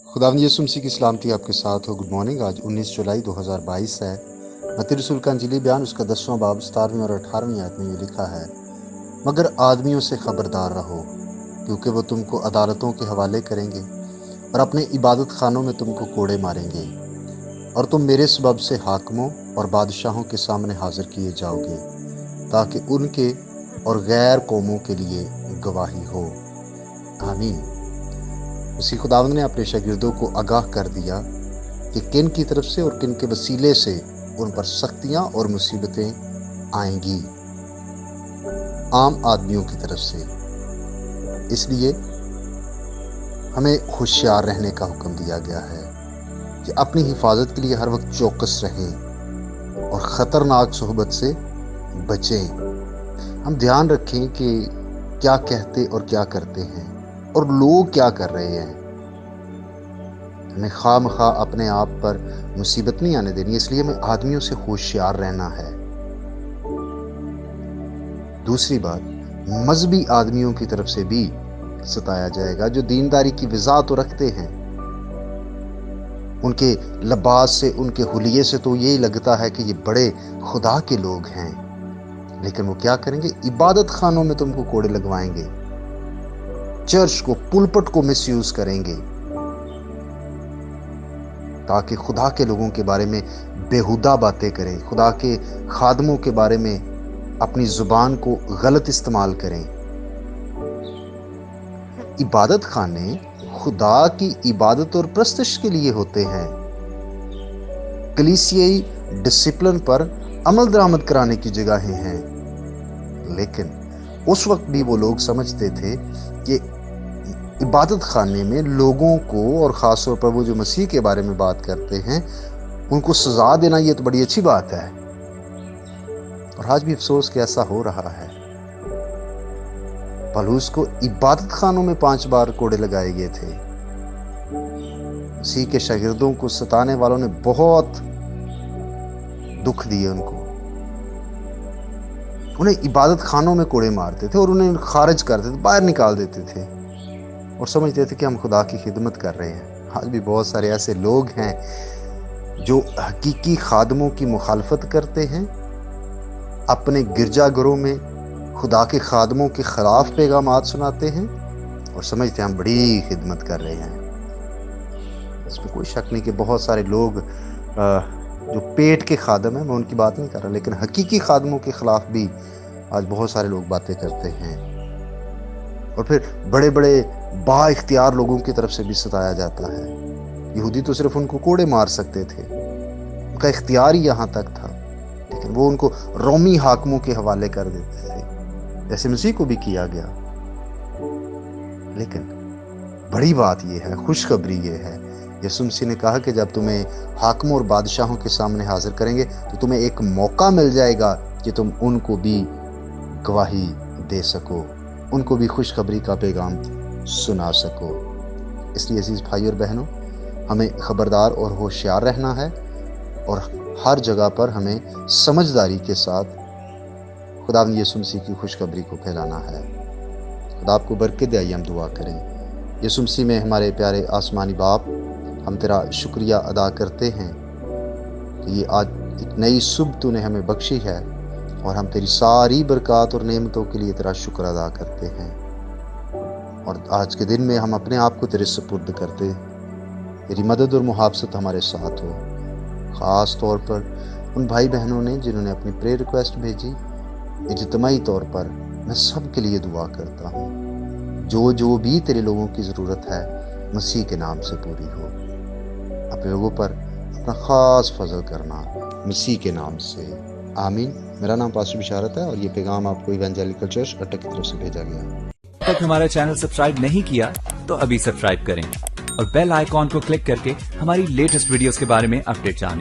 खुदावंद यीशु मसीह की सलामती आपके साथ हो। Good morning. आज 19 जुलाई 2022 है। मत्ती रसूल का इंजीली बयान उसका 10वां बाब 17वीं और 18वीं आयत में ये लिखा है, मगर आदमियों से खबरदार रहो, क्योंकि वो तुमको अदालतों के हवाले करेंगे और अपने इबादत खानों में तुमको कोड़े मारेंगे, और तुम मेरे सबब से हाकिमों और बादशाहों के सामने हाजिर किए जाओगे, ताकि उनके और गैर कौमों के लिए गवाही हो। आमीन। उसी खुदावंद ने अपने शागिर्दों को आगाह कर दिया कि किन की तरफ से और किन के वसीले से उन पर सख्तियां और मुसीबतें आएंगी। आम आदमियों की तरफ से। इसलिए हमें होशियार रहने का हुक्म दिया गया है कि अपनी हिफाजत के लिए हर वक्त चौकस रहें और ख़तरनाक सोहबत से बचें। हम ध्यान रखें कि क्या कहते और क्या करते हैं और लोग क्या कर रहे हैं। हमें खामखा अपने आप पर मुसीबत नहीं आने देनी, इसलिए हमें आदमियों से होशियार रहना है। दूसरी बात, मजहबी आदमियों की तरफ से भी सताया जाएगा, जो दीनदारी की विज़ा तो रखते हैं। उनके लिबास से, उनके हुलिये से तो यही लगता है कि ये बड़े खुदा के लोग हैं, लेकिन वो क्या करेंगे? इबादत खानों में तुमको कोड़े लगवाएंगे, चर्च को, पुलपट को मिसयूज करेंगे, ताकि खुदा के लोगों के बारे में बेहुदा बातें करें, खुदा के खादमों के बारे में अपनी जुबान को गलत इस्तेमाल करें। इबादत खाने खुदा की इबादत और प्रस्तश के लिए होते हैं, कलीसियाई डिसिप्लिन पर अमल दरामद कराने की जगहें हैं। लेकिन उस वक्त भी वो लोग समझते थे कि इबादत खाने में लोगों को, और ख़ास तौर पर वो जो मसीह के बारे में बात करते हैं, उनको सज़ा देना ये तो बड़ी अच्छी बात है। और आज भी अफसोस कि ऐसा हो रहा है। पौलुस को इबादत खानों में 5 बार कोड़े लगाए गए थे। मसीह के शागिर्दों को सताने वालों ने बहुत दुख दिए उन्हें इबादत खानों में कोड़े मारते थे और उन्हें खारिज करते थे, बाहर निकाल देते थे, और समझते थे कि हम खुदा की खिदमत कर रहे हैं। आज भी बहुत सारे ऐसे लोग हैं जो हकीकी खादमों की मुखालफत करते हैं, अपने गिरजाघरों में खुदा के खादमों के खिलाफ पैगामात सुनाते हैं और समझते हैं हम बड़ी खिदमत कर रहे हैं। इसमें कोई शक नहीं कि बहुत सारे लोग जो पेट के खादम हैं, मैं उनकी बात नहीं कर रहा, लेकिन हकीकी खादमों के खिलाफ भी आज बहुत सारे लोग बातें करते हैं। और फिर बड़े बड़े बा इख्तियार लोगों की तरफ से भी सताया जाता है। यहूदी तो सिर्फ उनको कोड़े मार सकते थे, उनका इख्तियार ही यहाँ तक था, लेकिन वो उनको रोमी हाकिमों के हवाले कर देते थे, जैसे मसीह को भी किया गया। लेकिन बड़ी बात ये है, खुशखबरी ये है, यीशु मसीह ने कहा कि जब तुम्हें हाकिमों और बादशाहों के सामने हाजिर करेंगे तो तुम्हें एक मौका मिल जाएगा कि तुम उनको भी गवाही दे सको, उनको भी खुशखबरी का पैगाम सुना सको। इसलिए अजीज भाई और बहनों, हमें खबरदार और होशियार रहना है और हर जगह पर हमें समझदारी के साथ खुदावंद यीशु मसीह की खुशखबरी को फैलाना है। खुदा आपको बरकत दे। आइए हम दुआ करें। यीशु मसीह में हमारे प्यारे आसमानी बाप, हम तेरा शुक्रिया अदा करते हैं कि ये आज एक नई सुबह तूने हमें बख्शी है, और हम तेरी सारी बरकत और नेमतों के लिए तेरा शुक्र अदा करते हैं। और आज के दिन में हम अपने आप को तेरे सुपुर्द करते, तेरी मदद और मुहाफ़त हमारे साथ हो। ख़ास तौर पर उन भाई बहनों ने जिन्होंने अपनी प्रेयर रिक्वेस्ट भेजी, इज्तिमाई तौर पर मैं सब के लिए दुआ करता हूँ। जो भी तेरे लोगों की ज़रूरत है मसीह के नाम से पूरी हो। अपने लोगों पर अपना ख़ास फजल करना मसीह के नाम से, आमीन। मेरा नाम पास्टर बिशारत है और ये पैगाम आपको इवेंजेलिकल चर्च अटक की तरफ से भेजा गया। तक हमारा चैनल सब्सक्राइब नहीं किया तो अभी सब्सक्राइब करें और बेल आइकॉन को क्लिक करके हमारी लेटेस्ट वीडियोस के बारे में अपडेट जानें।